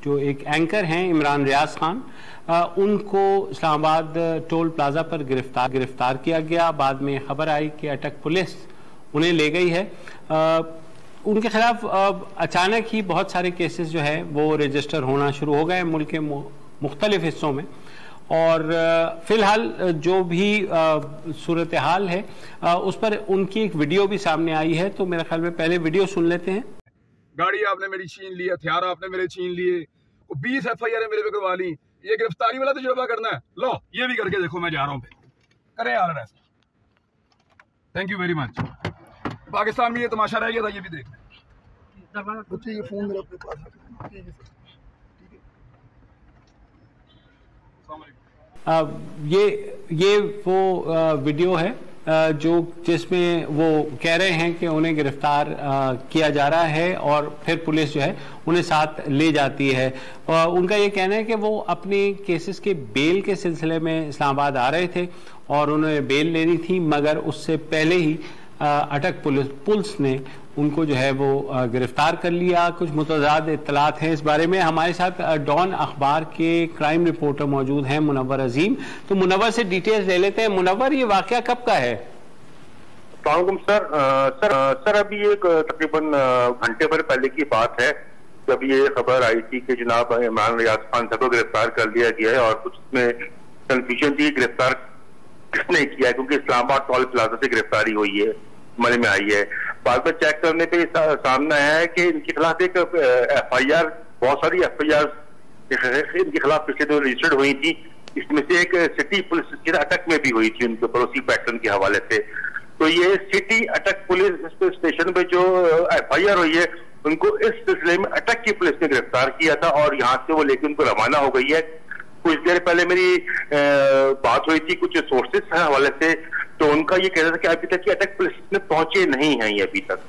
जो एक एंकर हैं इमरान रियाज खान, उनको इस्लामाबाद टोल प्लाजा पर गिरफ्तार किया गया। बाद में खबर आई कि अटक पुलिस उन्हें ले गई है। उनके खिलाफ अचानक ही बहुत सारे केसेस जो है वो रजिस्टर होना शुरू हो गए मुल्क के मुख्तलिफ हिस्सों में। और फिलहाल जो भी सूरत हाल है उस पर उनकी एक वीडियो भी सामने आई है, तो मेरे ख्याल में पहले वीडियो सुन लेते हैं। गाड़ी आपने मेरी छीन ली, हथियार आपने मेरे छीन लिए, 20 FIR मेरे पे करवा ली, ये गिरफ्तारी वाला तजुर्बा करना है, लो ये भी करके देखो, मैं जा रहा हूँ करे यार ऐसा। Thank you very much. Pakistan में ये तमाशा रह गया था, ये भी देख लें। ये फोन मेरे अपने पास है। ये वो वीडियो है जो जिसमें वो कह रहे हैं कि उन्हें गिरफ्तार किया जा रहा है और फिर पुलिस जो है उन्हें साथ ले जाती है। उनका ये कहना है कि वो अपने केसेस के बेल के सिलसिले में इस्लामाबाद आ रहे थे और उन्हें बेल लेनी थी, मगर उससे पहले ही अटक पुलिस ने उनको जो है वो गिरफ्तार कर लिया। कुछ मुतज़ाद इत्तलात हैं इस बारे में। हमारे साथ डॉन अखबार के क्राइम रिपोर्टर मौजूद हैं मुनव्वर अजीम, तो मुनव्वर से डिटेल्स ले लेते हैं। मुनव्वर, ये वाकया कब का है? सर अभी एक तकरीबन घंटे भर पहले की बात है जब ये खबर आई थी कि जनाब इमरान रियाज खान साहब को गिरफ्तार कर लिया गया है। और कुछ में कंफ्यूजन थी गिरफ्तार किसने किया है, क्योंकि इस्लामाबाद टोल प्लाजा से गिरफ्तारी हुई है, मल में आई है। बाद में चेक करने पे सामने आया है कि इनके खिलाफ एक FIR, बहुत सारी FIR इनके खिलाफ पिछले दिनों रजिस्टर्ड हुई थी। इसमें से एक सिटी पुलिस की अटक में भी हुई थी उनके पड़ोसी पैटर्न के हवाले से। तो ये सिटी अटक पुलिस स्टेशन पे जो FIR हुई है उनको इस सिलसिले में अटक की पुलिस ने गिरफ्तार किया था और यहाँ से वो लेकर उनको रवाना हो गई है। कुछ देर पहले मेरी बात हुई थी कुछ सोर्सेस हवाले से, तो उनका ये कहना था कि अभी तक अटक पुलिस में पहुंचे नहीं है ये अभी तक।